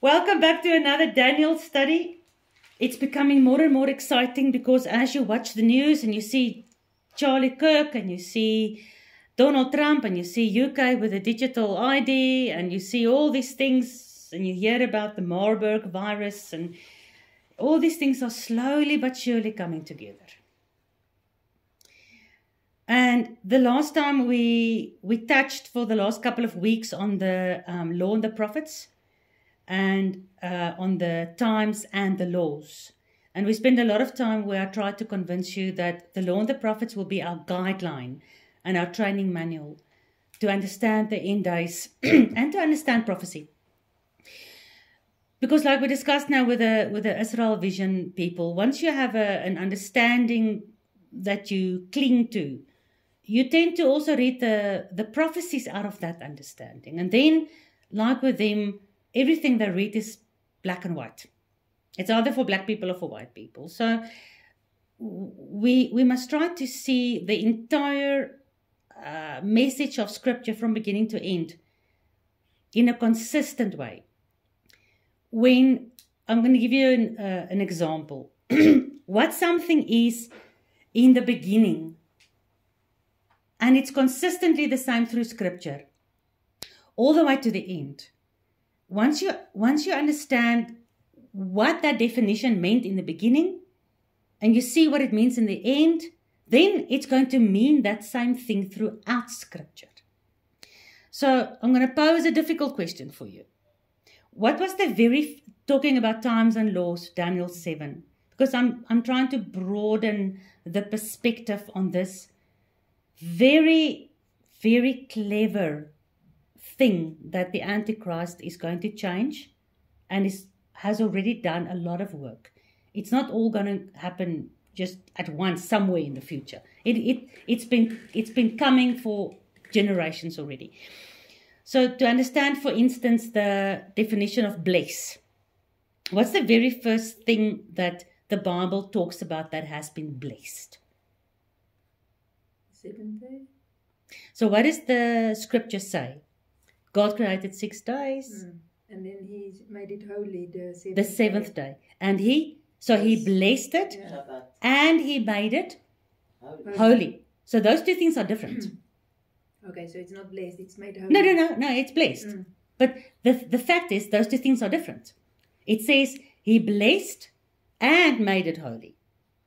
Welcome back to another Daniel study. It's becoming more and more exciting because as you watch the news and you see Charlie Kirk and you see Donald Trump and you see UK with a digital ID and you see all these things and you hear about the Marburg virus and all these things are slowly but surely coming together. And the last time we touched for the last couple of weeks on the law and the prophets and on the times and the laws. And we spent a lot of time where I tried to convince you that the law and the prophets will be our guideline and our training manual to understand the end days and to understand prophecy. Because like we discussed now with the Israel Vision people, once you have an understanding that you cling to, you tend to also read the prophecies out of that understanding. And then, like with them, everything they read is black and white. It's either for black people or for white people. So we must try to see the entire message of Scripture from beginning to end in a consistent way. When I'm going to give you an example. What something is in the beginning, and it's consistently the same through Scripture, all the way to the end. Once you understand what that definition meant in the beginning, and you see what it means in the end, then it's going to mean that same thing throughout Scripture. So I'm going to pose a difficult question for you. What was talking about times and laws, Daniel 7? Because I'm trying to broaden the perspective on this very, very clever thing that the Antichrist is going to change and has already done a lot of work. It's not all going to happen just at once somewhere in the future. It's been coming for generations already. So to understand, for instance, the definition of bless, what's the very first thing that the Bible talks about that has been blessed? Seventh day. So what does the Scripture say? God created 6 days. And then he made it holy, the seventh day. And he blessed it, Yeah. and he made it holy. So those two things are different. Okay, so it's not blessed, it's made holy. No, it's blessed. But the fact is, those two things are different. It says he blessed and made it holy.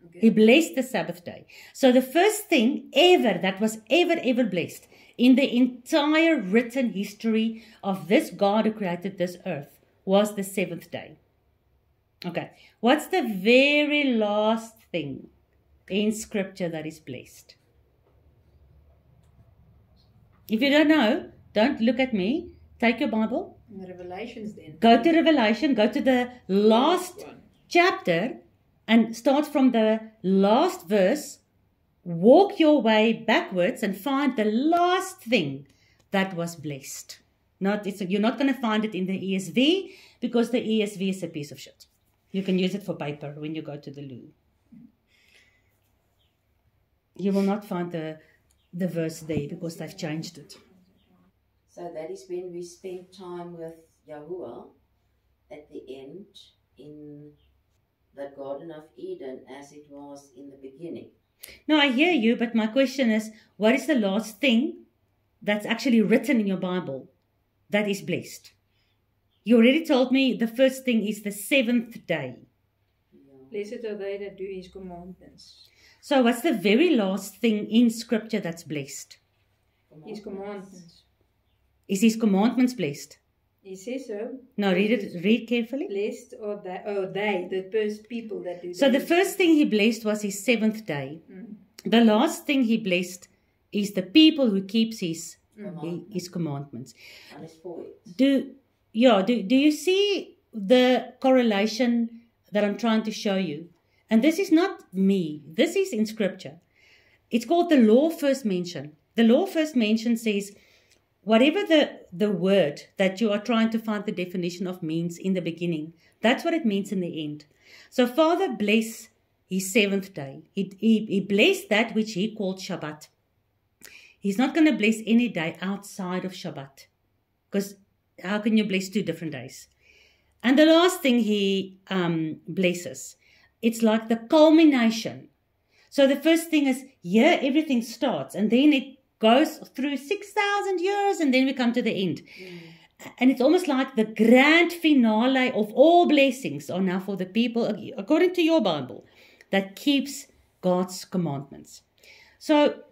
Okay. He blessed the Sabbath day. So the first thing ever that was ever blessed in the entire written history of this God who created this earth was the 7th day. Okay, what's the very last thing in Scripture that is blessed? If you don't know, don't look at me. Take your Bible. In the Revelations then. Go to Revelation. Go to the last chapter and start from the last verse. Walk your way backwards and find the last thing that was blessed. You're not going to find it in the ESV because the ESV is a piece of shit. You can use it for paper when you go to the loo. You will not find the verse there because they've changed it. So that is when we spend time with Yahuwah at the end in the Garden of Eden as it was in the beginning. No, I hear you, but my question is, what is the last thing that's actually written in your Bible that is blessed? You already told me the first thing is the 7th day. Blessed are they that do his commandments. So what's the very last thing in Scripture that's blessed? His commandments. Is his commandments blessed? He says so. No, read carefully. Blessed are the first people that do. So the first thing he blessed was his 7th day. The last thing he blessed is the people who keeps his commandments. And his voice. Do you see the correlation that I'm trying to show you? And this is not me. This is in Scripture. It's called the law first mention. The law first mention says, whatever the word that you are trying to find the definition of means in the beginning, that's what it means in the end. So Father bless his 7th day. He blessed that which he called Shabbat. He's not going to bless any day outside of Shabbat. Because how can you bless 2 different days? And the last thing he blesses, it's like the culmination. So the first thing is, here everything starts, and then it goes through 6,000 years, and then we come to the end. And it's almost like the grand finale of all blessings are now for the people, according to your Bible, that keeps God's commandments. So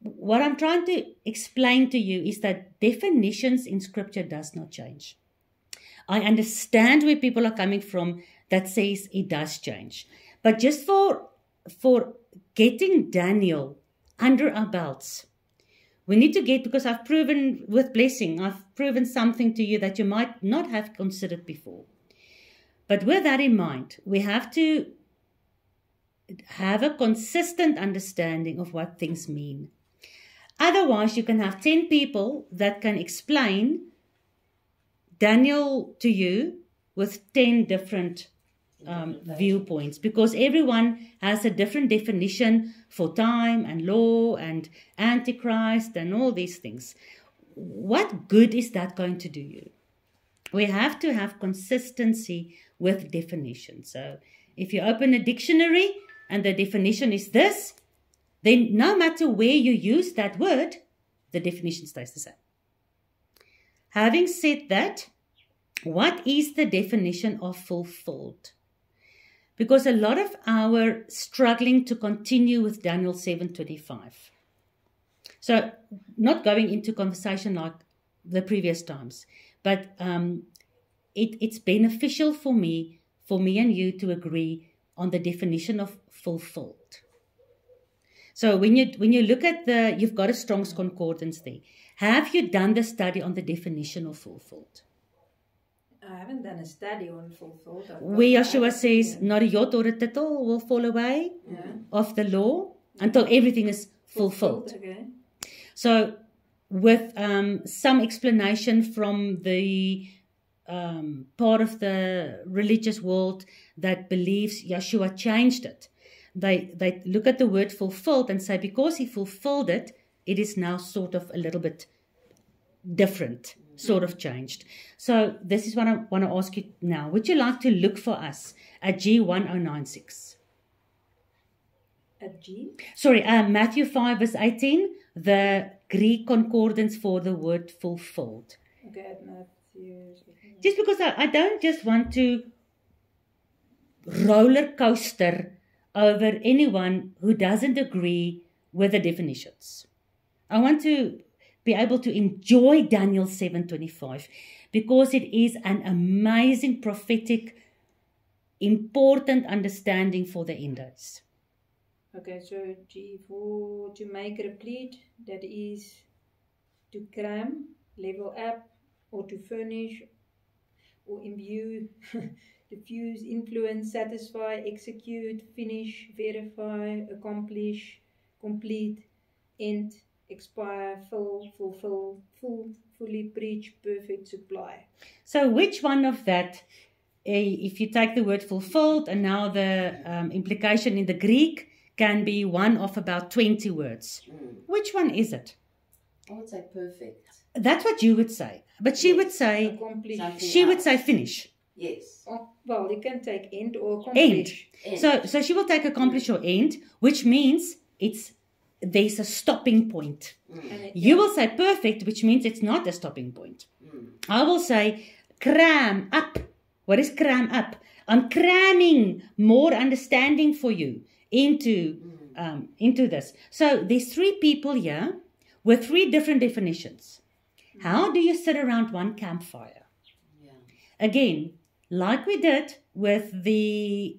what I'm trying to explain to you is that definitions in Scripture does not change. I understand where people are coming from that says it does change. But just for getting Daniel under our belts, we need to get, because I've proven with blessing, I've proven something to you that you might not have considered before. But with that in mind, we have to have a consistent understanding of what things mean. Otherwise, you can have 10 people that can explain Daniel to you with 10 different viewpoints, because everyone has a different definition for time and law and Antichrist and all these things. What good is that going to do you? We have to have consistency with definition. So if you open a dictionary and the definition is this, then no matter where you use that word, the definition stays the same. Having said that, what is the definition of fulfilled? Because a lot of our struggling to continue with Daniel 7:25. So not going into conversation like the previous times, but it's beneficial for me and you to agree on the definition of fulfilled. So when you look at you've got a Strong's Concordance there. Have you done the study on the definition of fulfilled? I haven't done a study on fulfilled. Where Yeshua says, not a jot or a tittle will fall away of the law until everything is fulfilled. Okay. So with some explanation from the part of the religious world that believes Yeshua changed it, they look at the word fulfilled and say, because he fulfilled it, it is now sort of a little bit different, sort of changed. So this is what I want to ask you now. Would you like to look for us at G1096? At G? Sorry, Matthew 5 verse 18, the Greek concordance for the word fulfilled. Okay, at Matthew. Just because I don't just want to roller coaster over anyone who doesn't agree with the definitions. I want to be able to enjoy Daniel 7:25 because it is an amazing prophetic, important understanding for the end days. Okay, so G for to make replete, that is to cram, level up, or to furnish, or imbue, diffuse, influence, satisfy, execute, finish, verify, accomplish, complete, end, expire, fill, fulfill, full, fully preach, perfect, supply. So which one of that, if you take the word fulfilled and now the implication in the Greek can be one of about 20 words. Which one is it? I would say perfect. That's what you would say. But she would say, Accomplish. she would say finish. Yes. Oh, well, you can take end or accomplish. End. So she will take accomplish or end, which means there's a stopping point. You will say perfect, which means it's not a stopping point. I will say cram up. What is cram up? I'm cramming more understanding for you into this. So there's 3 people here with 3 different definitions. How do you sit around one campfire? Yeah. Again, like we did with the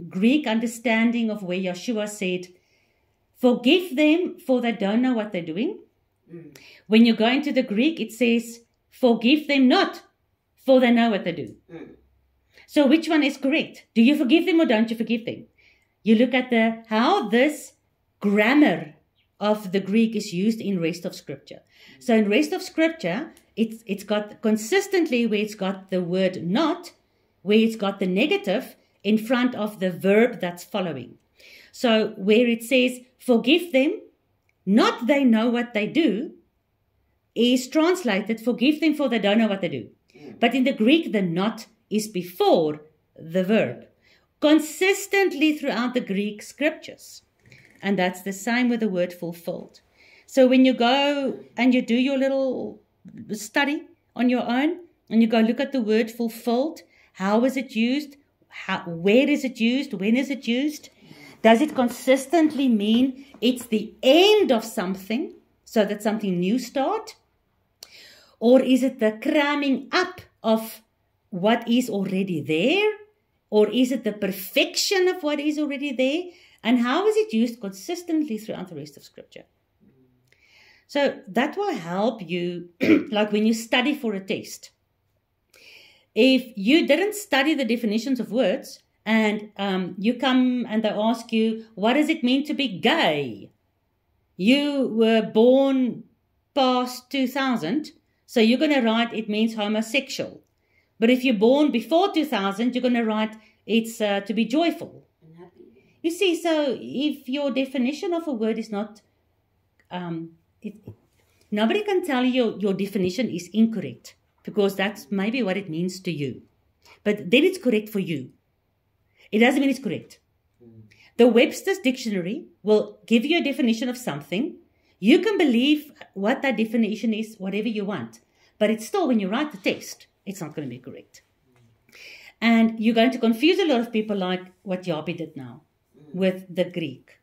Greek understanding of where Yeshua said, forgive them for they don't know what they're doing. When you go into the Greek, it says, forgive them not for they know what they do. So which one is correct? Do you forgive them or don't you forgive them? You look at how this grammar of the Greek is used in rest of Scripture. So in rest of Scripture, it's got consistently where it's got the word not, where it's got the negative in front of the verb that's following. So where it says, forgive them, not they know what they do, is translated, forgive them for they don't know what they do. But in the Greek, the not is before the verb, consistently throughout the Greek scriptures. And that's the same with the word fulfilled. So when you go and you do your little study on your own, and you go look at the word fulfilled, how is it used? Where is it used? When is it used? Does it consistently mean it's the end of something so that something new starts? Or is it the cramming up of what is already there? Or is it the perfection of what is already there? And how is it used consistently throughout the rest of Scripture? So that will help you, like when you study for a test. If you didn't study the definitions of words, and you come and they ask you, what does it mean to be gay? You were born past 2000, so you're going to write it means homosexual. But if you're born before 2000, you're going to write it's to be joyful. And happy. You see, so if your definition of a word is not, nobody can tell you your definition is incorrect, because that's maybe what it means to you. But then it's correct for you. It doesn't mean it's correct. The Webster's Dictionary will give you a definition of something. You can believe what that definition is, whatever you want. But it's still, when you write the text, it's not going to be correct. And you're going to confuse a lot of people like what Yapi did now with the Greek.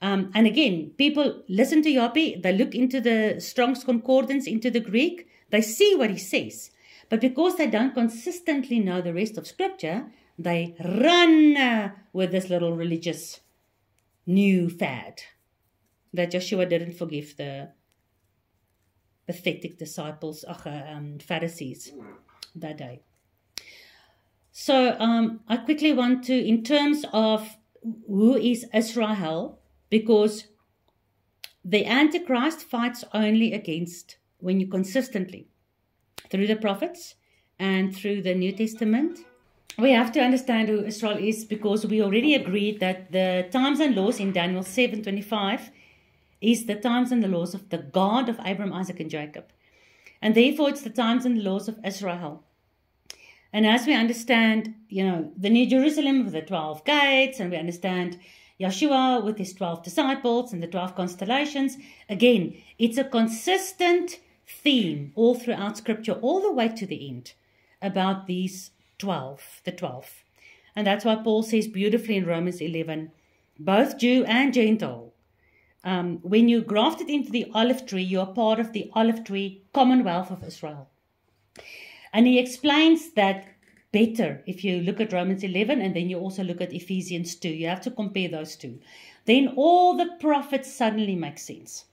And again, people listen to Yapi, they look into the Strong's Concordance, into the Greek, they see what he says. But because they don't consistently know the rest of Scripture, they run with this little religious new fad that Joshua didn't forgive the pathetic disciples, Pharisees that day. So I quickly want to, in terms of who is Israel, because the Antichrist fights only against, when you consistently, through the prophets and through the New Testament, we have to understand who Israel is, because we already agreed that the times and laws in Daniel 7:25 is the times and the laws of the God of Abraham, Isaac, and Jacob. And therefore, it's the times and the laws of Israel. And as we understand, the New Jerusalem with the 12 gates, and we understand Yeshua with his 12 disciples and the 12 constellations, again, it's a consistent theme all throughout Scripture, all the way to the end, about these 12, the 12. And that's why Paul says beautifully in Romans 11, both Jew and Gentile, when you grafted into the olive tree, you are part of the olive tree commonwealth of Israel. And he explains that better if you look at Romans 11 and then you also look at Ephesians 2. You have to compare those two. Then all the prophets suddenly make sense.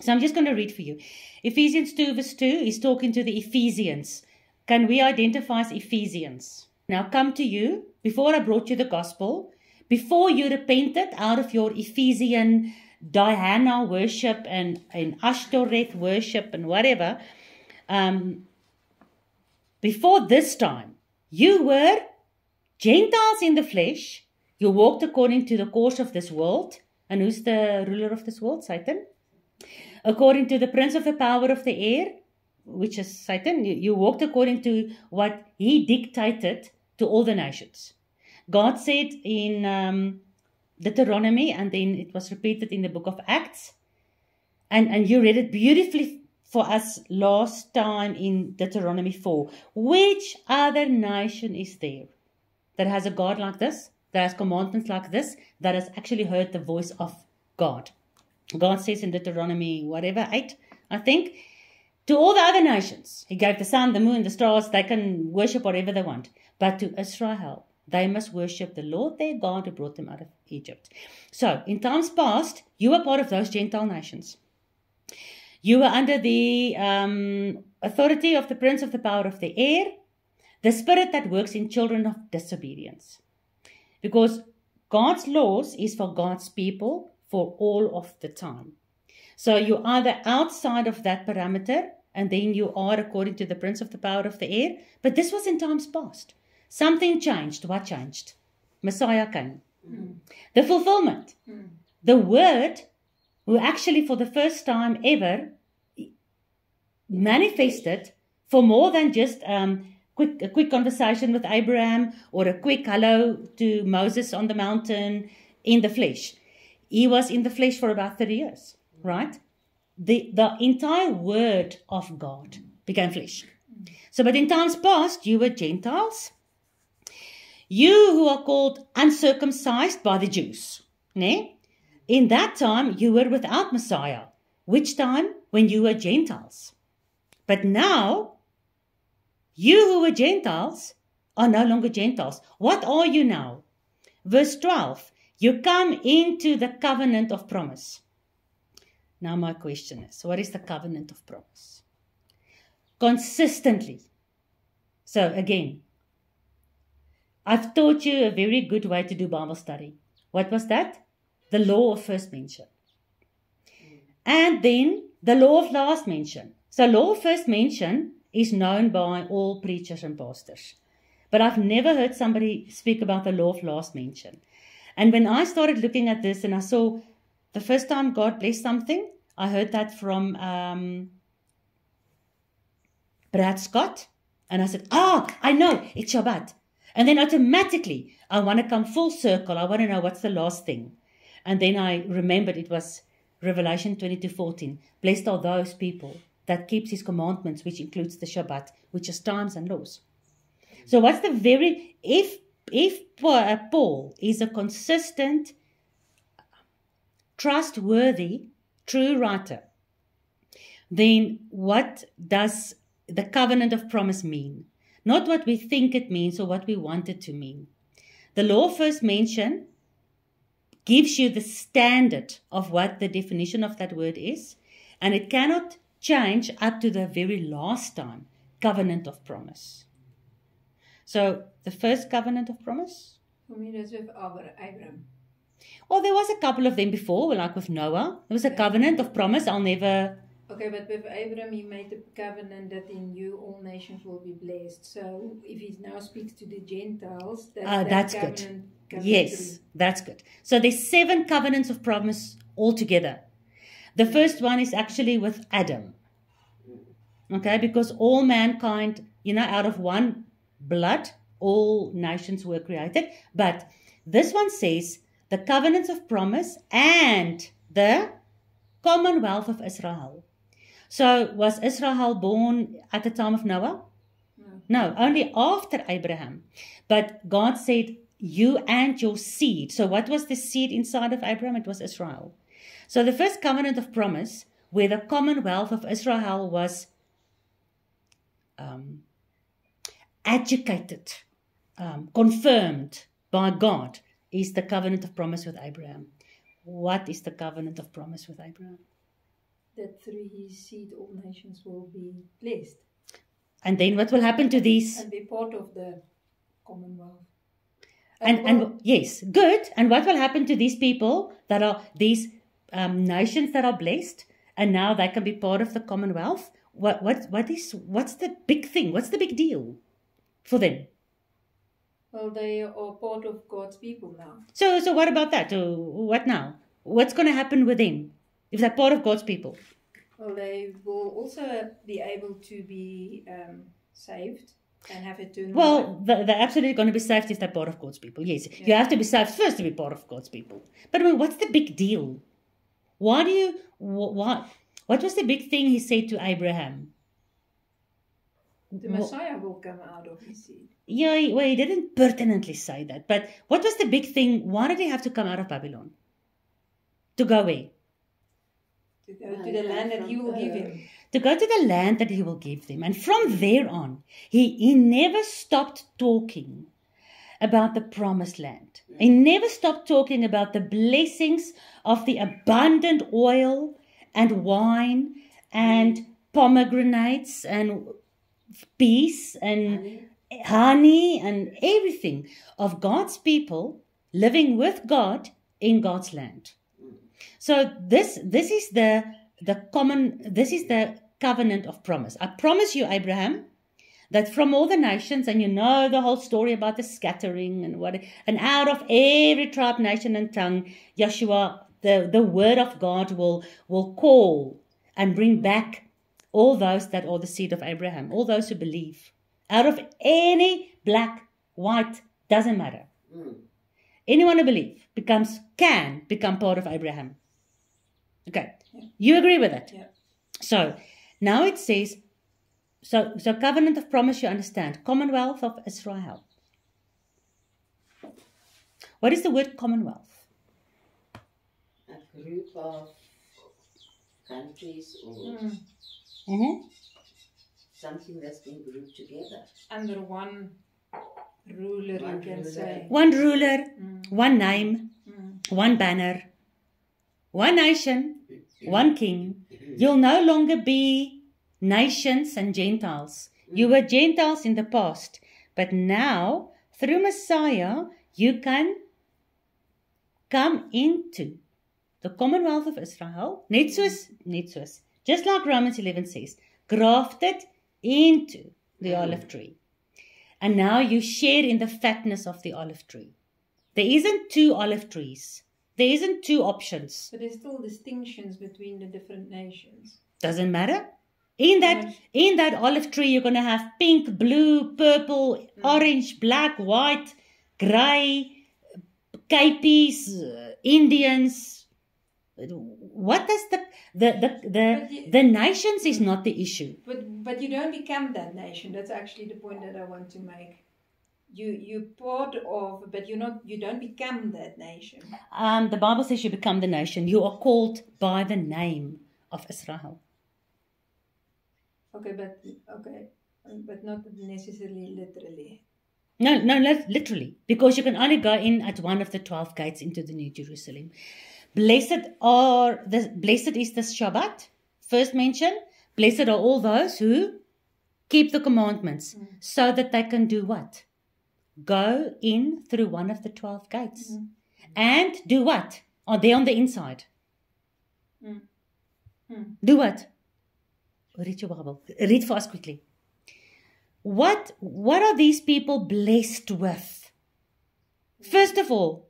So I'm just going to read for you. Ephesians 2 verse 2 is talking to the Ephesians. Can we identify as Ephesians? Now come to you, before I brought you the gospel, before you repented out of your Ephesian Diana worship and Ashtoreth worship and whatever, before this time, you were Gentiles in the flesh. You walked according to the course of this world. And who's the ruler of this world? Satan. According to the prince of the power of the air, which is Satan. You walked according to what he dictated to all the nations. God said in Deuteronomy, and then it was repeated in the book of Acts. And you read it beautifully for us last time in Deuteronomy 4. Which other nation is there that has a God like this, that has commandments like this, that has actually heard the voice of God? God says in Deuteronomy, 8, I think, to all the other nations, he gave the sun, the moon, the stars, they can worship whatever they want. But to Israel, they must worship the Lord their God who brought them out of Egypt. So, in times past, you were part of those Gentile nations. You were under the authority of the prince of the power of the air, the spirit that works in children of disobedience. Because God's laws is for God's people for all of the time. So you're either outside of that parameter, and then you are according to the prince of the power of the air. But this was in times past. Something changed. What changed? Messiah came. The fulfillment. The Word, who actually for the first time ever manifested for more than just a quick conversation with Abraham or a quick hello to Moses on the mountain in the flesh. He was in the flesh for about 30 years, right? The entire word of God became flesh. So, but in times past, you were Gentiles. You who are called uncircumcised by the Jews. Ne? In that time, you were without Messiah. Which time? When you were Gentiles. But now, you who were Gentiles are no longer Gentiles. What are you now? Verse 12. You come into the covenant of promise. Now my question is, what is the covenant of promise? Consistently. So again, I've taught you a very good way to do Bible study. What was that? The law of first mention. And then the law of last mention. So law of first mention is known by all preachers and pastors. But I've never heard somebody speak about the law of last mention. And when I started looking at this and I saw the first time God blessed something, I heard that from Brad Scott. And I said, I know, it's Shabbat. And then automatically, I want to come full circle. I want to know what's the last thing. And then I remembered it was Revelation 22:14. Blessed are those people that keeps his commandments, which includes the Shabbat, which is times and laws. So what's the very, if Paul is a consistent, trustworthy, true writer, then what does the covenant of promise mean? Not what we think it means or what we want it to mean. The law of first mention gives you the standard of what the definition of that word is, and it cannot change up to the very last time, covenant of promise. So the first covenant of promise? For me, that's with Abraham. Well, there was a couple of them before, like with Noah. There was a covenant of promise. Okay, but with Abraham, he made the covenant that in you all nations will be blessed. So if he now speaks to the Gentiles, that's good. Yes, that's good. So there's 7 covenants of promise altogether. The first one is actually with Adam. Okay, because all mankind, out of one blood, all nations were created. But this one says the covenants of promise and the commonwealth of Israel. So was Israel born at the time of Noah? No, only after Abraham. But God said, you and your seed. So what was the seed inside of Abraham? It was Israel. So the first covenant of promise, where the commonwealth of Israel was educated, confirmed by God, is the covenant of promise with Abraham. What is the covenant of promise with Abraham? That through his seed all nations will be blessed. And then what will happen to these? And be part of the commonwealth. And yes, good. And what will happen to these people that are these nations that are blessed, and now they can be part of the commonwealth? What's the big thing? What's the big deal for them? Well, they are part of God's people now. So what about that? What now? What's going to happen with them if they're part of God's people? Well, they will also be able to be saved and have eternal life. Well, they're absolutely going to be saved if they're part of God's people. Yes, yeah. You have to be saved first to be part of God's people. But I mean, what's the big deal? What was the big thing he said to Abraham? The Messiah will come out of his seed. Yeah, well, he didn't pertinently say that. But what was the big thing? Why did he have to come out of Babylon? To go where? To go to the land that he will give him. To go to the land that he will give them. And from there on, he never stopped talking about the promised land. He never stopped talking about the blessings of the abundant oil and wine and pomegranates and peace and honey and everything of God's people living with God in God's land. So this is the covenant of promise. I promise you, Abraham, that from all the nations, and you know the whole story about the scattering and out of every tribe, nation, and tongue, Yeshua, the word of God will call and bring back all those that are the seed of Abraham, all those who believe. Out of any black, white, doesn't matter. Anyone who believes can become part of Abraham. Okay, you agree with that? Yeah. So now it says, so covenant of promise, you understand. Commonwealth of Israel. What is the word commonwealth? A group of countries or something that's been grouped together. Under one ruler, you can say. One ruler, one name, one banner, one nation, one king. You'll no longer be nations and Gentiles. You were Gentiles in the past, but now, through Messiah, you can come into the Commonwealth of Israel, net soos, just like Romans 11 says, grafted into the olive tree. And now you share in the fatness of the olive tree. There isn't two olive trees. There isn't two options. But there's still distinctions between the different nations. Doesn't matter. In that olive tree, you're going to have pink, blue, purple, orange, black, white, grey, Capes, Indians. What does the nations is not the issue. But you don't become that nation. That's actually the point that I want to make. You're part of, but you don't become that nation. The Bible says you become the nation. You are called by the name of Israel. Okay, but not necessarily literally. No, literally, because you can only go in at one of the 12 gates into the New Jerusalem. Blessed is the Shabbat, first mention. Blessed are all those who keep the commandments, so that they can do what? Go in through one of the 12 gates. And do what? Are they on the inside? Do what? Read your Bible. Read for us quickly. What are these people blessed with? First of all,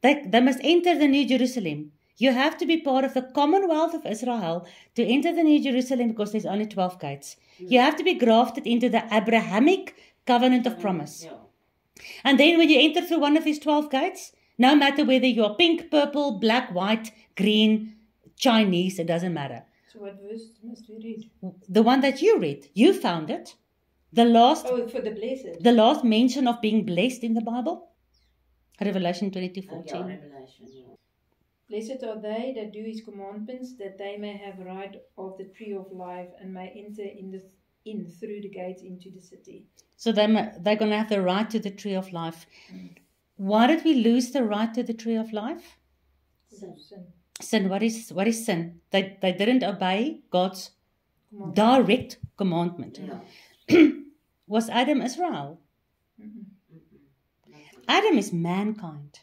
they must enter the New Jerusalem. You have to be part of the Commonwealth of Israel to enter the New Jerusalem because there's only 12 gates. You have to be grafted into the Abrahamic covenant of promise. And then when you enter through one of these 12 gates, no matter whether you're pink, purple, black, white, green, Chinese, it doesn't matter. So what verse must we read? The one that you read. You found it. For the blessed. The last mention of being blessed in the Bible. Revelation 22:14. Revelation, yeah. Blessed are they that do his commandments, that they may have right of the tree of life and may enter in through the gates into the city. So they're going to have the right to the tree of life. Why did we lose the right to the tree of life? Sin. What is sin? They didn't obey God's direct commandment. Yeah. Was Adam Israel? Adam is mankind.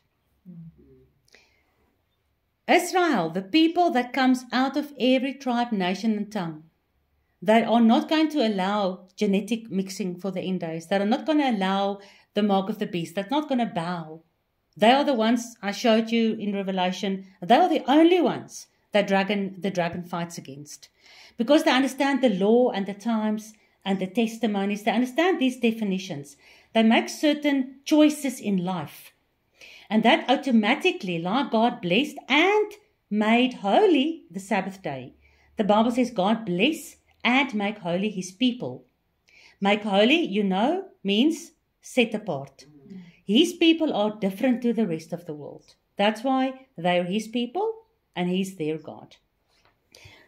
Israel, the people that comes out of every tribe, nation and tongue. They are not going to allow genetic mixing for the end days. They are not going to allow the mark of the beast. They're not going to bow. They are the ones I showed you in Revelation. They are the only ones that the dragon fights against. Because they understand the law and the times and the testimonies. They understand these definitions. They make certain choices in life. And that automatically, like God blessed and made holy the Sabbath day. The Bible says God bless and make holy his people. Make holy, means set apart. His people are different to the rest of the world. That's why they're his people and he's their God.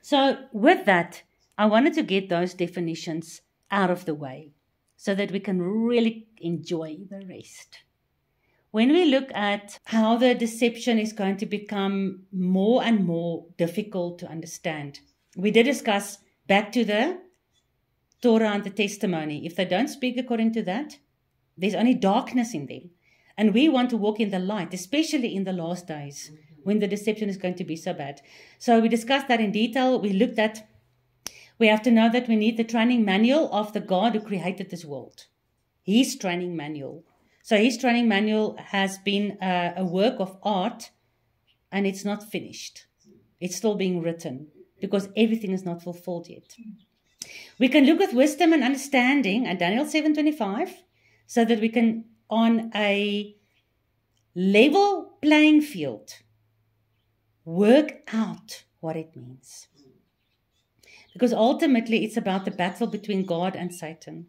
So with that, I wanted to get those definitions out of the way so that we can really enjoy the rest. When we look at how the deception is going to become more and more difficult to understand, we did discuss back to the Torah and the testimony. If they don't speak according to that, there's only darkness in them. And we want to walk in the light, especially in the last days when the deception is going to be so bad. So we discussed that in detail. We have to know that we need the training manual of the God who created this world. His training manual. So his training manual has been a work of art and it's not finished. It's still being written because everything is not fulfilled yet. We can look with wisdom and understanding at Daniel 7:25 so that we can, on a level playing field, work out what it means. Because ultimately it's about the battle between God and Satan.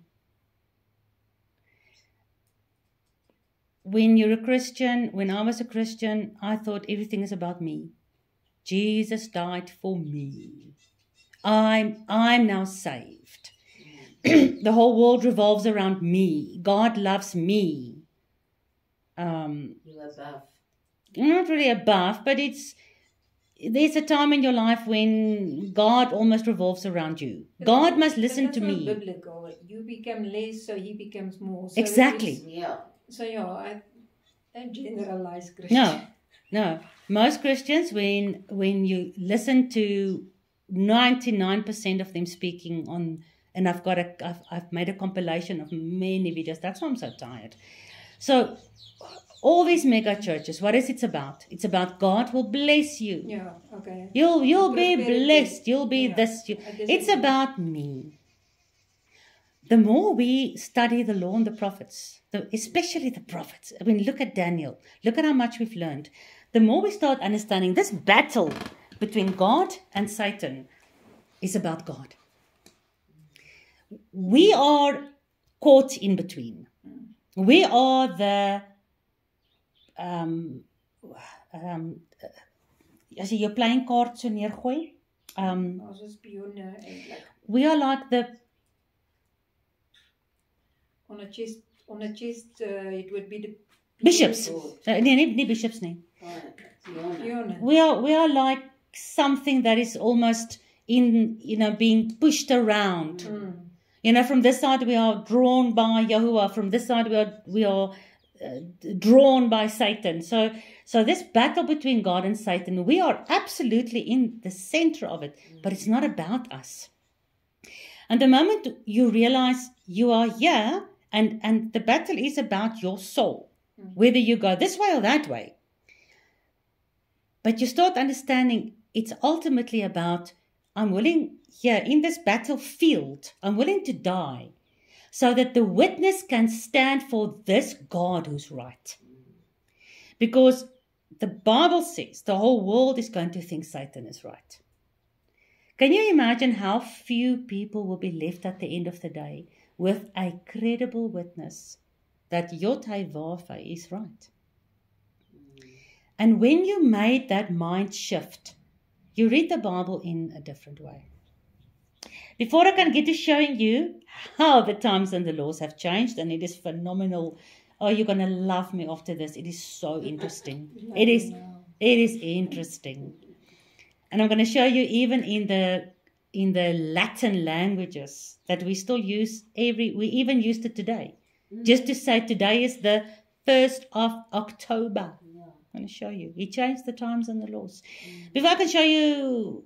When you're a Christian, when I was a Christian, I thought everything is about me. Jesus died for me. I'm now saved. The whole world revolves around me. God loves me. You're above. Not really above, but there's a time in your life when God almost revolves around you. God must listen to me. That's not biblical. You become less, so he becomes more. So Exactly. Yeah. So yeah, I don't generalize Christians. No. Most Christians, when you listen to 99% of them speaking on, and I've made a compilation of many videos. That's why I'm so tired. So all these mega churches, what is it about? It's about God will bless you. Yeah, okay. You'll be Prosperity. blessed. You'll be Yeah, this. I disagree. It's about me. The more we study the law and the prophets, especially the prophets, I mean, look at Daniel. Look at how much we've learned. The more we start understanding this battle between God and Satan is about God. We are caught in between. We are the as jy jou playing kaart so neergooi, Ons is pionne eintlik. we are like the On a chest, it would be the bishops. Nie bishops nie. pionne. We are like something that is almost being pushed around. From this side we are drawn by Yahuwah. From this side we are drawn by Satan. So this battle between God and Satan, we are absolutely in the center of it, but it's not about us. And the moment you realize you are here, and the battle is about your soul, whether you go this way or that way, but you start understanding it's ultimately about, I'm willing here in this battlefield, I'm willing to die so that the witness can stand for this God who's right. Because the Bible says the whole world is going to think Satan is right. Can you imagine how few people will be left at the end of the day with a credible witness that Yod-Heh-Vav-Heh is right? And when you made that mind shift, you read the Bible in a different way. Before I can get to showing you how the times and the laws have changed, and it is phenomenal. Oh, you're going to love me after this. It is so interesting. It is interesting. And I'm going to show you even in the Latin languages that we still use we even used it today. Just to say today is the 1st of October. I'm going to show you. He changed the times and the laws. Before I can show you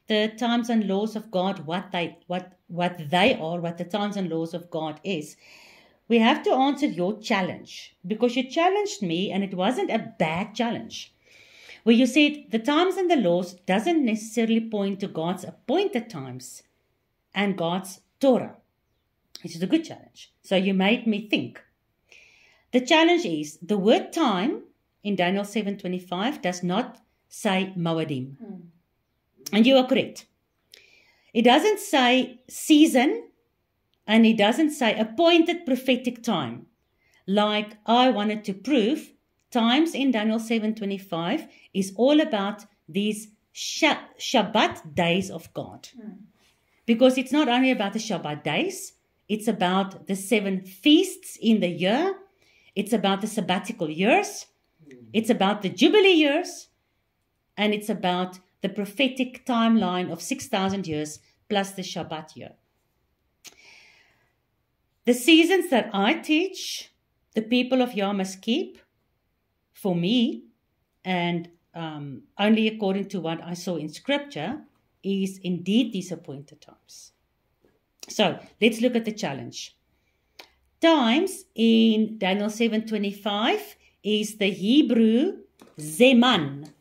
the times and laws of God, what they are, what the times and laws of God is, we have to answer your challenge, because you challenged me, and it wasn't a bad challenge, where you said the times and the laws doesn't necessarily point to God's appointed times and God's Torah, which is a good challenge. So you made me think. The challenge is the word time in Daniel 7:25 does not say Moedim. And you are correct. It doesn't say season, and it doesn't say appointed prophetic time. Like I wanted to prove, times in Daniel 7:25 is all about these Shabbat days of God. Because it's not only about the Shabbat days, it's about the 7 feasts in the year, it's about the sabbatical years, it's about the Jubilee years, and it's about the prophetic timeline of 6,000 years plus the Shabbat year. The seasons that I teach, the people of Yah must keep, for me, and only according to what I saw in Scripture, is indeed these appointed times. So, let's look at the challenge. Times in Daniel 7:25 is the Hebrew Zeman.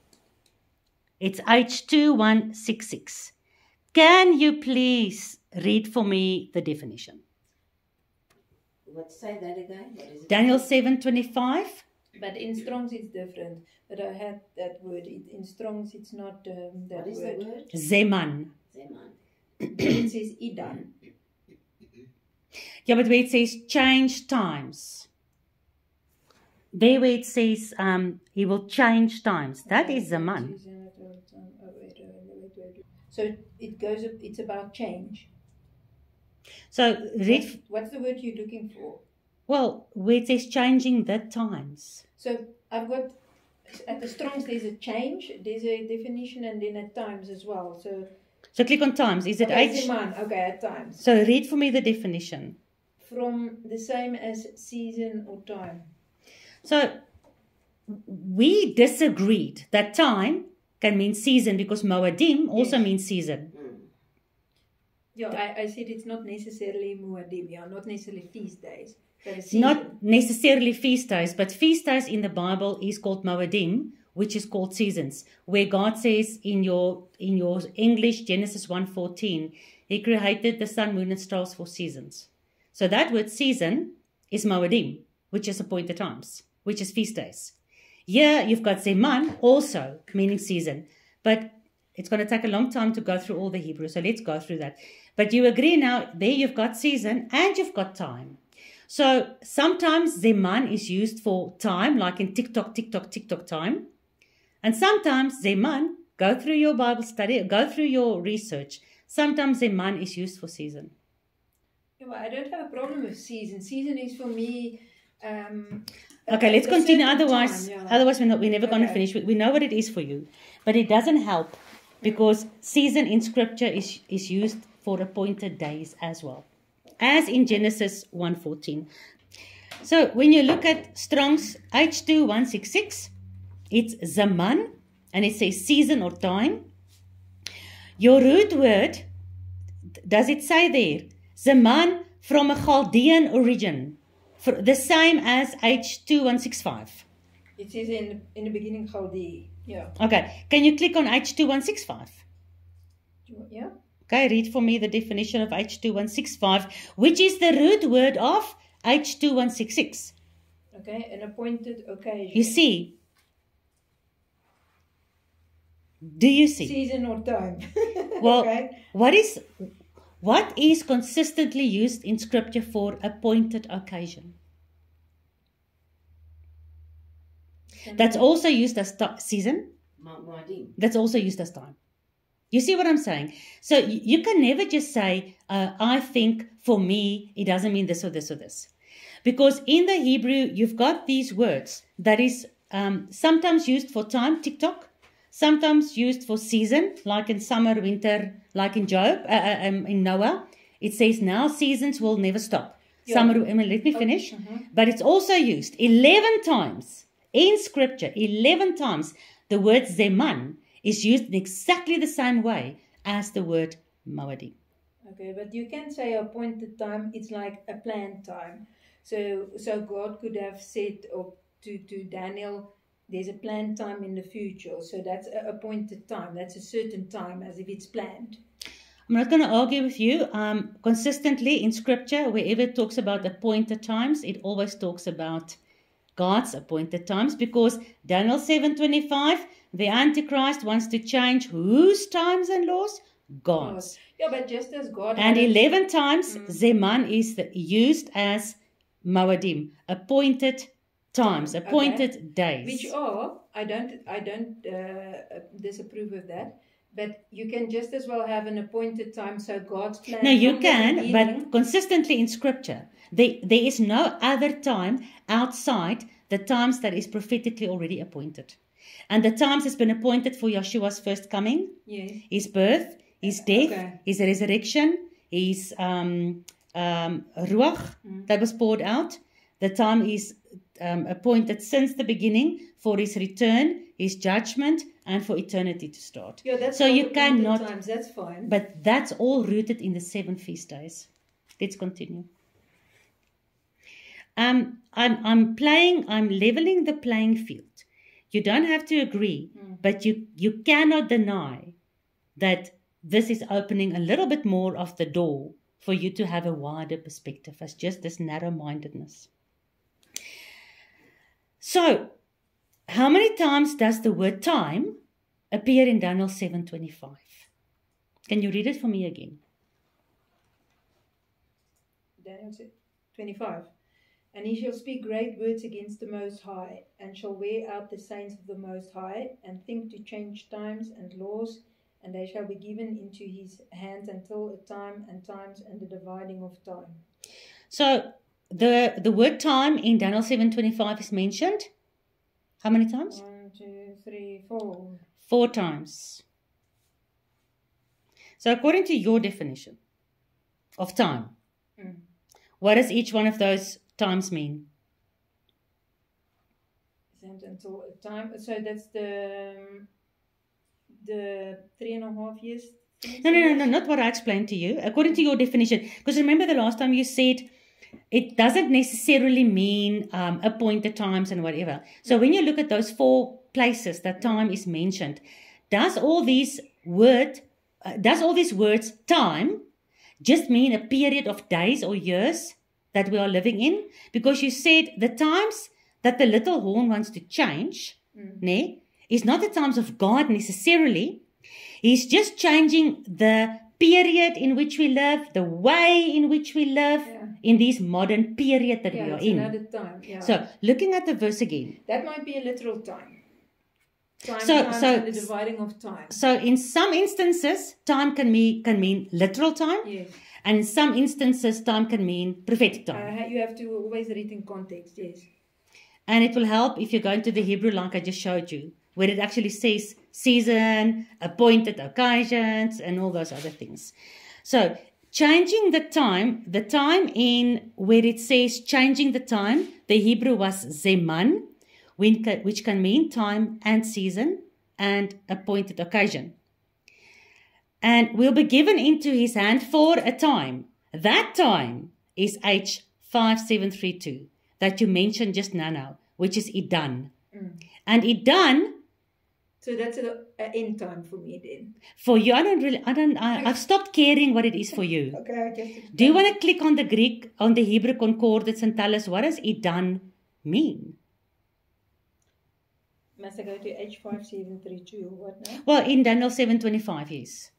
It's H2166. Can you please read for me the definition? Say that again. What is it? Daniel 7:25. But in Strong's it's different. But I had that word. In Strong's it's not that What is word. the word? Zeman. Zeman. It says Idan. Yeah, but where it says change times. There where it says he will change times. That is Zeman. So it goes. It's about change. So read. What's the word you're looking for? Well, where it says changing the times. So I've got at the Strong's there's a change, there's a definition, and then at times as well. So click on times. Is it okay, H? Zeman. Okay, at times. So read for me the definition. From the same as season or time. So we disagreed that time can mean season because Moadim also means season. Yeah, I said it's not necessarily Moadim, yeah, not necessarily feast days. But it's Not necessarily feast days, but feast days in the Bible is called Moadim, which is called seasons. Where God says in your English Genesis 1:14, He created the sun, moon, and stars for seasons. So that word season is Moadim, which is appointed times, which is feast days. Here you've got Zeman, also meaning season, but it's going to take a long time to go through all the Hebrew, so let's go through that. But you agree now, there you've got season and you've got time. So sometimes Zeman is used for time, like in TikTok time. And sometimes Zeman, go through your Bible study, go through your research. Sometimes Zeman is used for season. Yeah, well, I don't have a problem with season. Season is for me. Okay, let's continue. certain Otherwise, time, yeah. otherwise we're never going to Okay. finish. We know what it is for you, but it doesn't help because season in Scripture is used for appointed days as well, as in Genesis 1:14. So when you look at Strong's H2166, it's Zaman, and it says season or time. Your root word, does it say there? Zaman from a Chaldean origin, the same as H2165. It says in the beginning Chaldee. Yeah. Okay, can you click on H2165? Yeah. Okay, read for me the definition of H2165, which is the root word of H2166. Okay, an appointed occasion. You see? Do you see? Season or time. Well, okay. what is consistently used in Scripture for appointed occasion? That's also used as season. Moadim. That's also used as time. You see what I'm saying? So you can never just say, I think for me, it doesn't mean this or this or this. Because in the Hebrew, you've got these words that is sometimes used for time, TikTok, sometimes used for season, like in summer, winter, like in Job, in Noah. It says now seasons will never stop. Yeah. Summer, let me finish. Mhm. But it's also used 11 times in Scripture, 11 times. The word Zeman is used in exactly the same way as the word Moadim. Okay, but you can say appointed time, it's like a planned time. So God could have said to Daniel, there's a planned time in the future. So that's an appointed time. That's a certain time as if it's planned. I'm not going to argue with you. Consistently in Scripture, wherever it talks about appointed times, it always talks about God's appointed times, because Daniel 7:25, the Antichrist wants to change whose times and laws? God's. Yeah, but just as God And had- 11 times, Zeman is used as Moadim, appointed times, appointed days. which are, I don't disapprove of that, but you can just as well have an appointed time, so God's plan. No, you from the can, beginning- but consistently in Scripture, there is no other time outside the times that is prophetically already appointed. And the times has been appointed for Yeshua's first coming, Yes. his birth, his death, Okay. his resurrection, his ruach that was poured out. The time is appointed since the beginning for his return, his judgment, and for eternity to start. Yeah, that's So not you appointed cannot, times. That's fine. but that's all rooted in the 7 feast days. Let's continue. I'm leveling the playing field. You don't have to agree, but you cannot deny that this is opening a little bit more of the door for you to have a wider perspective as just this narrow-mindedness. So, how many times does the word time appear in Daniel 7:25? Can you read it for me again? Daniel 25. And he shall speak great words against the Most High, and shall wear out the saints of the Most High, and think to change times and laws, and they shall be given into his hands until a time and times and the dividing of time. So the word time in Daniel 7:25 is mentioned. How many times? 1, 2, 3, 4. 4 times. So according to your definition of time, what does each one of those times mean? Until a time. So that's the 3.5 years. No, not what I explained to you. According to your definition, because remember the last time you said it doesn't necessarily mean appointed times and whatever. So when you look at those 4 places that time is mentioned, does all these words time just mean a period of days or years that we are living in? Because you said the times that the little horn wants to change, is not the times of God necessarily. He's just changing the period in which we live, the way in which we live in this modern period that we are in. Another time. Yeah. So looking at the verse again. That might be a literal time. Time and the dividing of time. So in some instances, time can mean literal time. Yes. And in some instances, time can mean prophetic time. You have to always read in context, yes. And it will help if you go into the Hebrew like I just showed you, where it actually says season, appointed occasions, and all those other things. So changing the time in where it says changing the time, the Hebrew was zeman, which can mean time and season and appointed occasion. And will be given into his hand for a time. That time is H5732 that you mentioned just now, which is Idan. And Idan. So that's an end time for me then. For you, I've stopped caring what it is for you. Okay. Do you want to click on the Greek, on the Hebrew concordance and tell us what does Idan mean? Must I go to H5732 or what now? Well, in Daniel 7:25, yes.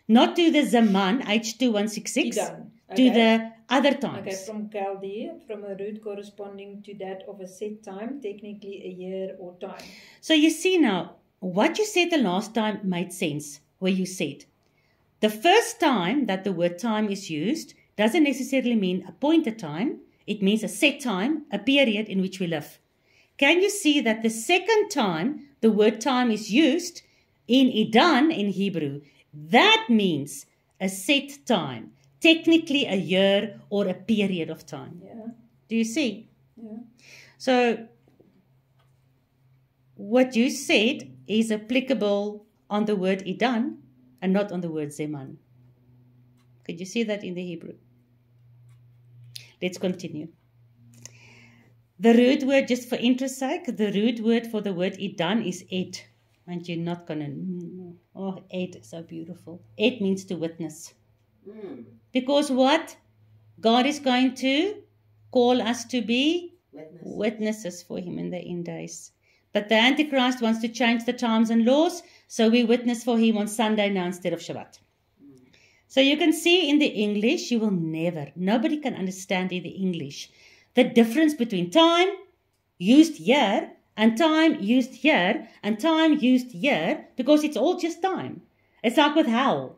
Not to the Zaman, H2166, Idan. to the other times. Okay, from Chaldea, from a root corresponding to that of a set time, technically a year or time. So you see now, what you said the last time made sense, where you said, the first time that the word time is used doesn't necessarily mean appointed time. It means a set time, a period in which we live. Can you see that the second time the word time is used in Idan in Hebrew, that means a set time, technically a year or a period of time. Yeah. Do you see? Yeah. So what you said is applicable on the word Idan and not on the word Zeman. Could you see that in the Hebrew? Let's continue. The root word, just for interest's sake, the root word for the word Idan is et. And you're not going to... Oh, et is so beautiful. Et means to witness. Because what? God is going to call us to be witnesses for him in the end days. But the Antichrist wants to change the times and laws, so we witness for him on Sunday now instead of Shabbat. So you can see in the English, you will never, nobody can understand in the English, the difference between time used here and time used here and time used here, because it's all just time. It's like with hell.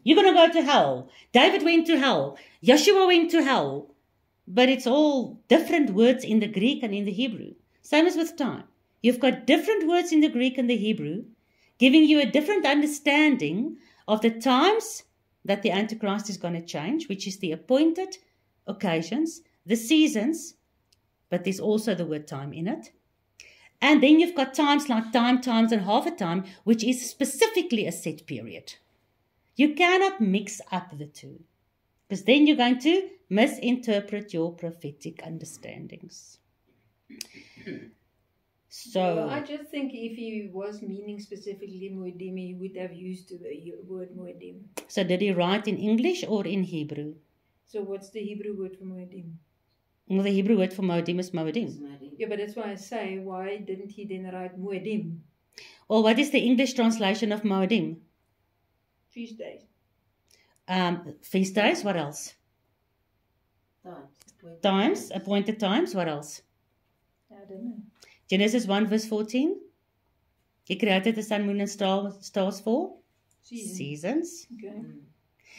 You're going to go to hell. David went to hell. Yeshua went to hell. But it's all different words in the Greek and in the Hebrew. Same as with time. You've got different words in the Greek and the Hebrew, giving you a different understanding of the times that the Antichrist is going to change, which is the appointed occasions, the seasons, but there's also the word time in it. And then you've got times like time, times, and half a time, which is specifically a set period. You cannot mix up the two, because then you're going to misinterpret your prophetic understandings. So I just think if he was meaning specifically Moedim, he would have used the word Moedim. So did he write in English or in Hebrew? So what's the Hebrew word for Moedim? Well, the Hebrew word for Moedim is Moedim. Yeah, but that's why I say, why didn't he then write Moedim? Well, what is the English translation of Moedim? Feast days. Feast days, what else? Times, appointed times, what else? I don't know. Genesis 1 verse 14. He created the sun, moon and stars for seasons. Okay.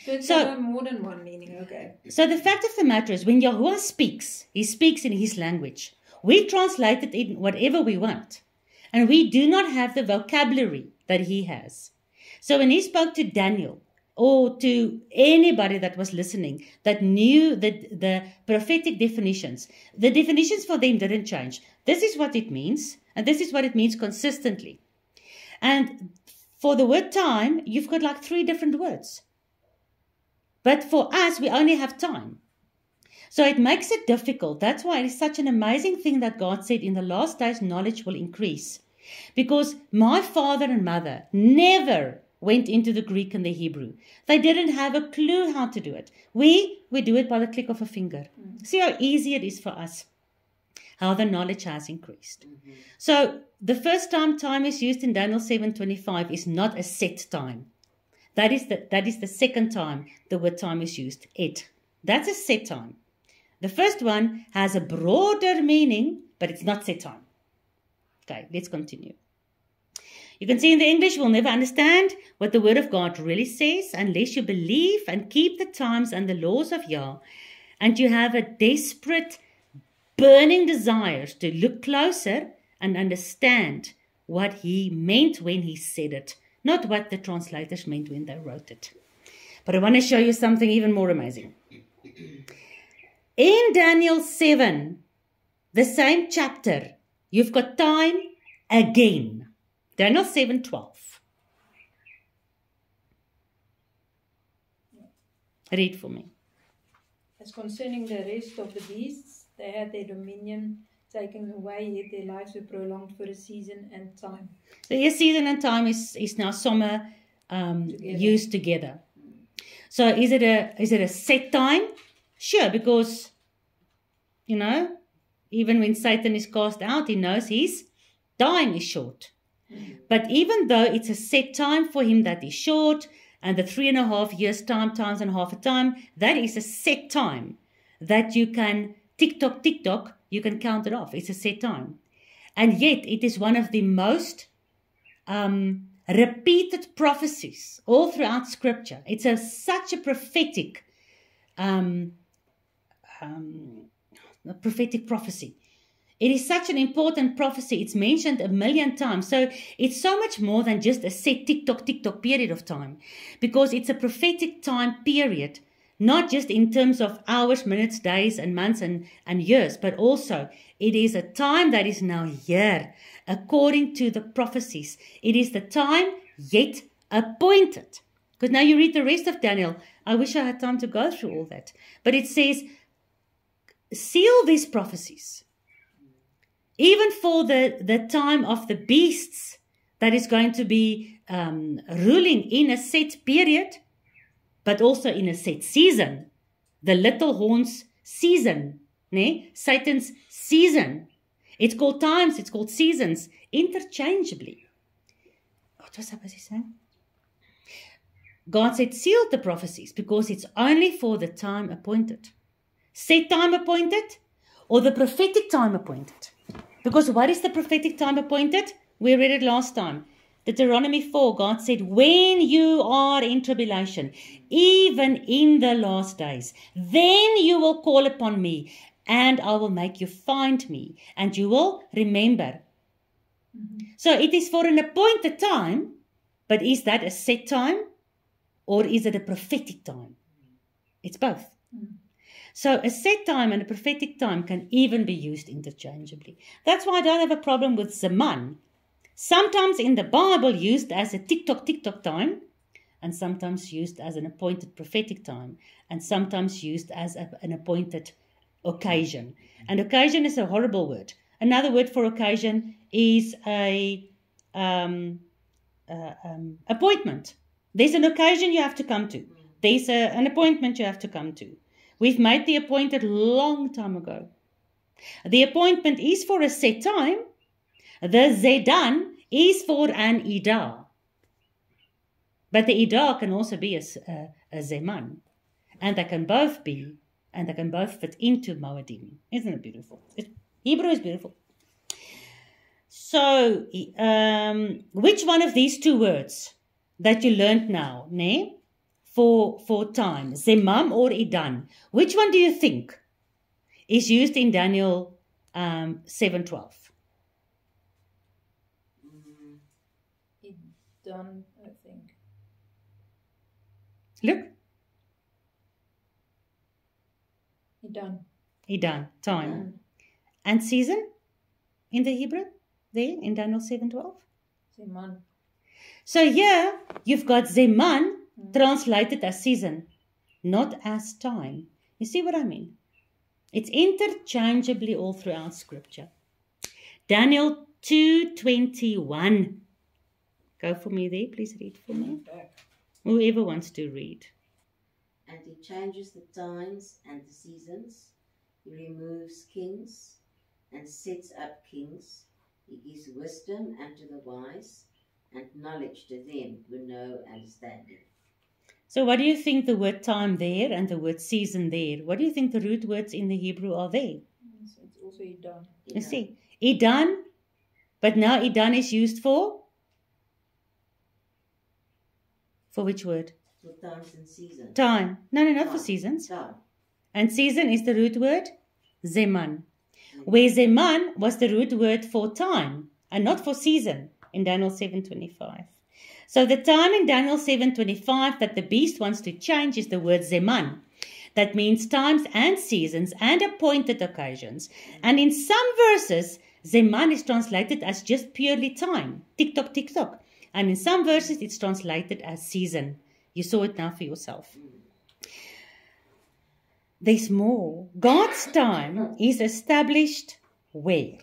So it's So- got more than one meaning, okay. So the fact of the matter is, when Yahuwah speaks, he speaks in his language. We translate it in whatever we want. And we do not have the vocabulary that he has. So when he spoke to Daniel, or to anybody that was listening, that knew the prophetic definitions, the definitions for them didn't change. This is what it means, and this is what it means consistently. And for the word time, you've got like 3 different words. But for us, we only have time. So it makes it difficult. That's why it is such an amazing thing that God said, in the last days, knowledge will increase. Because my father and mother never went into the Greek and the Hebrew. They didn't have a clue how to do it. We do it by the click of a finger. See how easy it is for us, how the knowledge has increased. So the first time is used in Daniel 7:25 is not a set time. That is the second time the word time is used, et. That's a set time. The first one has a broader meaning, but it's not set time. Okay, let's continue. You can see in the English, we'll never understand what the Word of God really says unless you believe and keep the times and the laws of Yah, and you have a desperate, burning desire to look closer and understand what He meant when He said it, not what the translators meant when they wrote it. But I want to show you something even more amazing. In Daniel 7, the same chapter, you've got time again. Daniel 7:12. Read for me. As concerning the rest of the beasts, they had their dominion taken away, yet their lives were prolonged for a season and time. So here season and time is now summer used together. So is it a set time? Sure, because, even when Satan is cast out, he knows his time is short. But even though it's a set time for him that is short, and the 3.5 years time times and half a time, that is a set time that you can tick-tock, you can count it off. It's a set time. And yet it is one of the most repeated prophecies all throughout Scripture. It's such a prophetic prophecy. It is such an important prophecy. It's mentioned 1 million times. So it's so much more than just a set tick-tock period of time. Because it's a prophetic time period, not just in terms of hours, minutes, days, and months, and years, but also it is a time that is now here, according to the prophecies. It is the time yet appointed. Because now you read the rest of Daniel. I wish I had time to go through all that. But it says, seal these prophecies. Even for the time of the beasts that is going to be ruling in a set period, but also in a set season. The little horns season, Satan's season. It's called times, it's called seasons, interchangeably. What was I supposed to say? God said, seal the prophecies because it's only for the time appointed. Set time appointed or the prophetic time appointed. Because what is the prophetic time appointed? We read it last time. Deuteronomy 4, God said, when you are in tribulation, even in the last days, then you will call upon me, and I will make you find me, and you will remember. So it is for an appointed time, but is that a set time, or is it a prophetic time? It's both. So a set time and a prophetic time can even be used interchangeably. That's why I don't have a problem with Zaman. Sometimes in the Bible used as a tick-tock time, and sometimes used as an appointed prophetic time, and sometimes used as an appointed occasion. And occasion is a horrible word. another word for occasion is a appointment. There's an occasion you have to come to. There's an appointment you have to come to. We've made the appointment long time ago. The appointment is for a set time. The zedan is for an idah. But the idah can also be a zeman. And they can both be, and they can both fit into Moedim. Isn't it beautiful? Hebrew is beautiful. So, which one of these two words that you learned now, ne? For time, zemam or idan, which one do you think is used in Daniel 7:12? Idan, I think. Look. Idan, time. And season in the Hebrew, there in Daniel 7:12? Zeman. So here you've got zeman translated as season, not as time. You see what I mean? It's interchangeably all throughout Scripture. Daniel 2:21. Go for me there, please read for me. Whoever wants to read. And he changes the times and the seasons. He removes kings and sets up kings. He gives wisdom unto the wise and knowledge to them who know understanding. So what do you think the word time there and the word season there? What do you think the root words in the Hebrew are there? It's also Idan. You see, Idan, but now Idan is used for which word? For times and seasons. Time. No, not for seasons. Time. And season is the root word zeman. Where zeman was the root word for time and not for season in Daniel 7:25. So the time in Daniel 7:25 that the beast wants to change is the word zeman. That means times and seasons and appointed occasions. And in some verses, zeman is translated as just purely time. Tick-tock, tick-tock. And in some verses, it's translated as season. You saw it now for yourself. There's more. God's time is established where?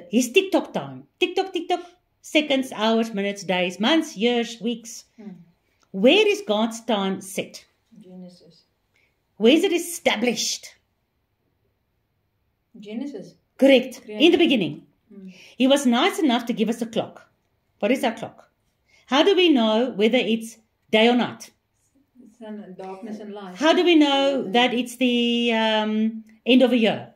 His tick-tock time. Tick-tock, tick-tock. Seconds, hours, minutes, days, months, years, weeks. Where is God's time set? Genesis. Where is it established? Genesis. Correct. In the beginning. He was nice enough to give us a clock. What is our clock? How do we know whether it's day or night? Sun, darkness and light. How do we know that it's the end of a year?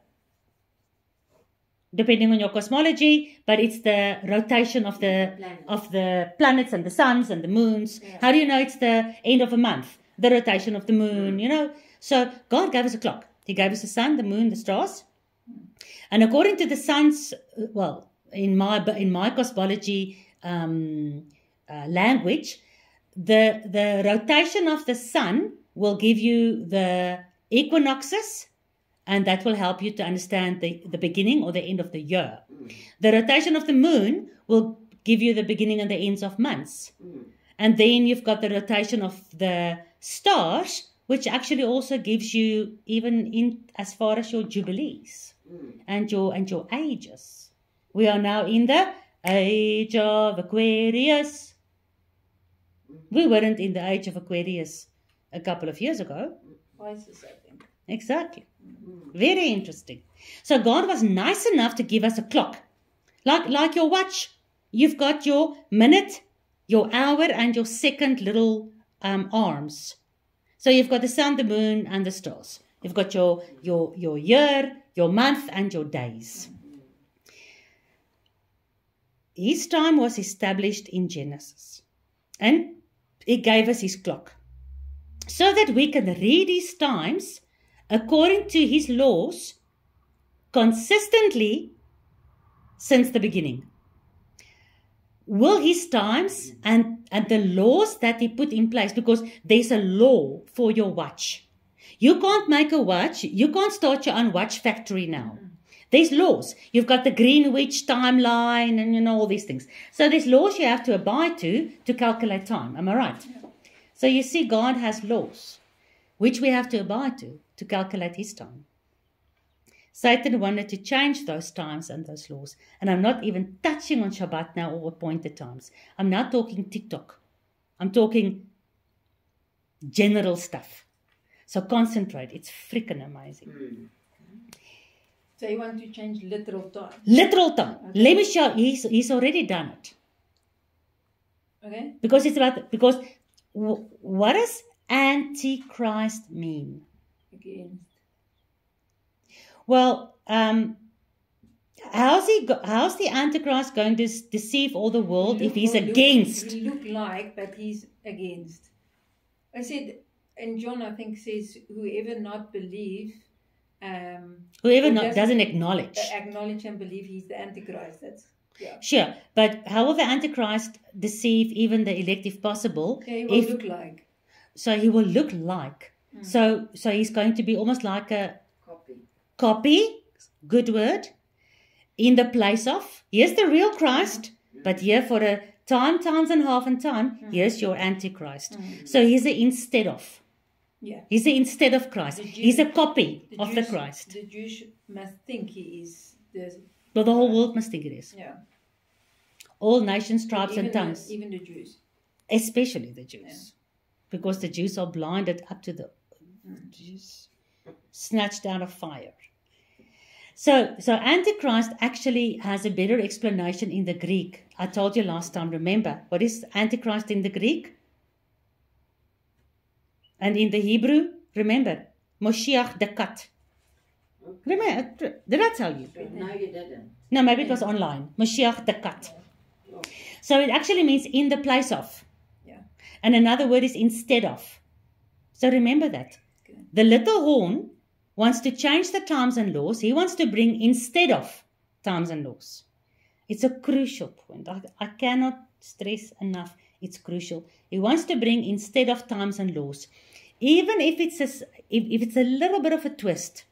Depending on your cosmology, but it's the rotation of the planets and the suns and the moons. Yeah. How do you know it's the end of a month? The rotation of the moon, you know. So God gave us a clock. He gave us the sun, the moon, the stars. And according to the sun's, well, in my cosmology language, the rotation of the sun will give you the equinoxes, and that will help you to understand the beginning or the end of the year. The rotation of the moon will give you the beginning and the ends of months. And then you've got the rotation of the stars, which actually also gives you even in as far as your jubilees and your ages. We are now in the age of Aquarius. We weren't in the age of Aquarius a couple of years ago. Pisces, I think. Exactly. Very interesting. So God was nice enough to give us a clock. Like your watch. You've got your minute, your hour, and your second little arms. So you've got the sun, the moon, and the stars. You've got your year, your month, and your days. His time was established in Genesis. And He gave us His clock. So that we can read His times according to His laws consistently since the beginning. Will His times and the laws that He put in place, because there's a law for your watch. You can't make a watch. You can't start your own watch factory now. There's laws. You've got the Greenwich timeline and all these things. So there's laws you have to abide to calculate time. Am I right? Yeah. So you see, God has laws which we have to abide to calculate His time. Satan wanted to change those times and those laws. And I'm not even touching on Shabbat now or appointed times. I'm now talking TikTok. I'm talking general stuff. So concentrate. It's freaking amazing. So you want to change literal time. Literal time. Okay. Let me show. He's already done it. Okay. Because it's about, because what does Antichrist mean? Against. Well, how's the Antichrist going to deceive all the world if he's against? He look like, but he's against. I said, and John, I think, says, whoever not believe, whoever not doesn't acknowledge and believe he's the Antichrist. That's sure. But how will the Antichrist deceive even the elect if possible? Yeah, he will look like. So he will look like. So he's going to be almost like a copy, good word, in the place of, here's the real Christ, but here for a time, times and half and time, here's your Antichrist. So he's the instead of. Yeah. He's the instead of Christ. He's a copy of the Christ. The Jews must think he is the... Well, the whole world must think it is. Yeah. All nations, tribes and tongues. Even the Jews. Especially the Jews. Yeah. Because the Jews are blinded up to the... Jews snatched out of fire. So Antichrist actually has a better explanation in the Greek. I told you last time, remember. What is Antichrist in the Greek? And in the Hebrew, remember. Moshiach the cut. Okay. Remember, did I tell you? No, you didn't. No, maybe it was online. Moshiach the cut. So it actually means in the place of. Yeah. And another word is instead of. So remember that. Okay. The little horn wants to change the times and laws. He wants to bring instead of times and laws. It's a crucial point. I cannot stress enough. It's crucial. He wants to bring instead of times and laws. Even if it's a little bit of a twist.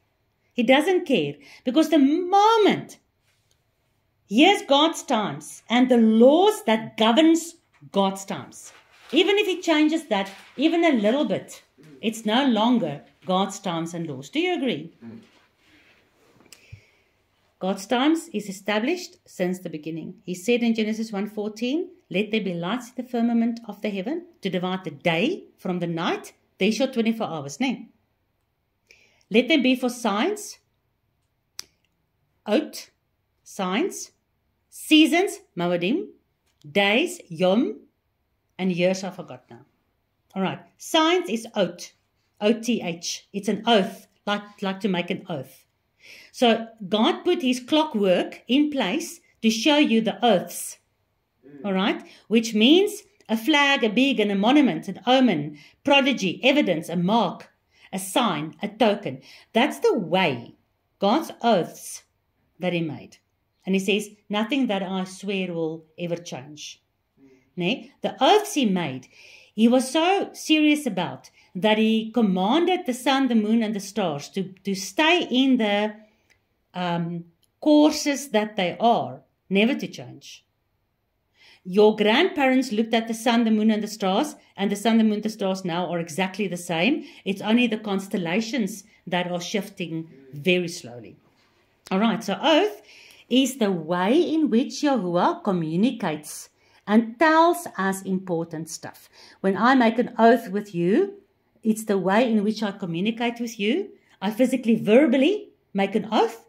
He doesn't care. Because the moment here's God's times and the laws that governs God's times. Even if he changes that even a little bit, it's no longer God's times and laws. Do you agree? God's times is established since the beginning. He said in Genesis 1:14, let there be lights in the firmament of the heaven to divide the day from the night. There shall 24 hours. No. Let them be for signs, out, signs, seasons, Moedim, days, Yom, and years I forgot now. All right. Signs is out. O-T-H. It's an oath, like to make an oath. So God put his clockwork in place to show you the oaths. All right. Which means a flag, a beacon, a monument, an omen, prodigy, evidence, a mark, a sign, a token. That's the way, God's oaths that he made. And he says, nothing that I swear will ever change. Nee? The oaths he made, he was so serious about that he commanded the sun, the moon, and the stars to stay in the courses that they are, never to change. Your grandparents looked at the sun, the moon, and the stars, and the sun, the moon, the stars now are exactly the same. It's only the constellations that are shifting very slowly. All right, so oath is the way in which Yahuwah communicates and tells us important stuff. When I make an oath with you, it's the way in which I communicate with you. I physically, verbally make an oath,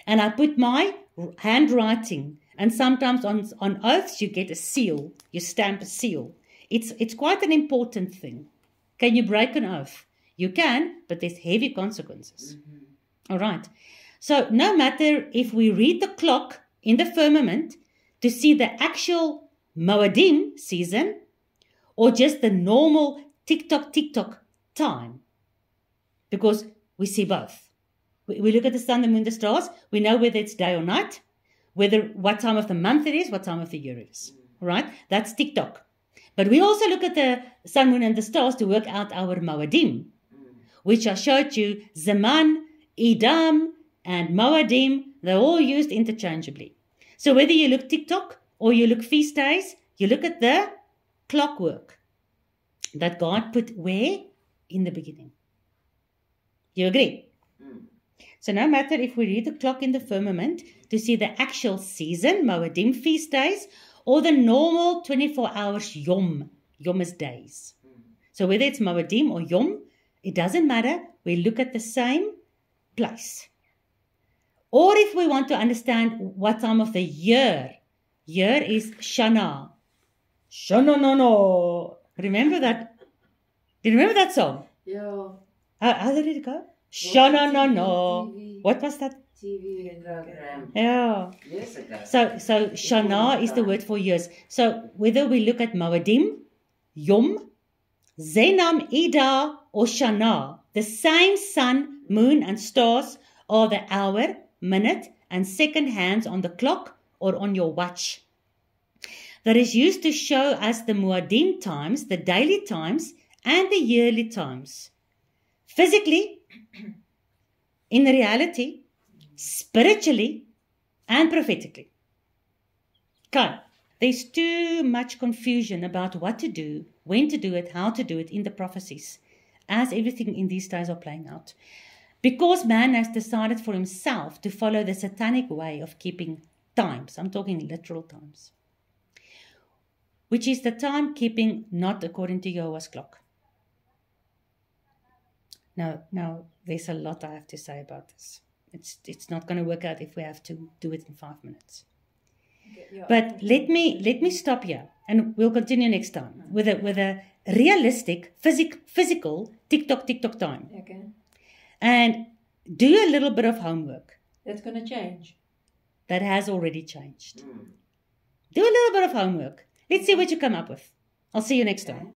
and I put my handwriting. And sometimes on oaths you get a seal. You stamp a seal. It's quite an important thing. Can you break an oath? You can, but there's heavy consequences. All right. So no matter if we read the clock in the firmament to see the actual Moedim season or just the normal tick-tock time, because we see both. We look at the sun, the moon, the stars. We know whether it's day or night, what time of the month it is, what time of the year it is. Right? That's tick-tock. But we also look at the sun, moon, and the stars to work out our Moedim, which I showed you, Zaman, Edom, and Moedim, they're all used interchangeably. So whether you look tick-tock or you look feast days, you look at the clockwork that God put where? In the beginning. You agree? So no matter if we read the clock in the firmament to see the actual season, Moedim feast days, or the normal 24 hours Yom is days. So whether it's Moedim or Yom, it doesn't matter. We look at the same place. Or if we want to understand what time of the year is Shana. Shana no no. Remember that? Do you remember that song? Yeah. How did it go? Shana no no. What was that? TV program. Yeah. Years ago. So Shana is the word for years. So whether we look at Moedim, Yom, Zenam, Ida, or Shana, the same sun, moon, and stars are the hour, minute, and second hands on the clock or on your watch. That is used to show us the Muadim times, the daily times, and the yearly times. Physically, in reality, spiritually, and prophetically. Okay, there's too much confusion about what to do, when to do it, how to do it in the prophecies, as everything in these days are playing out. Because man has decided for himself to follow the satanic way of keeping times. I'm talking literal times. Which is the time keeping not according to Jehovah's clock. Now, there's a lot I have to say about this. It's not going to work out if we have to do it in 5 minutes. Okay, yeah. But let me stop here, and we'll continue next time with a realistic physical tick-tock time. Okay. And do a little bit of homework. That's going to change. That has already changed. Do a little bit of homework. Let's see what you come up with. I'll see you next time.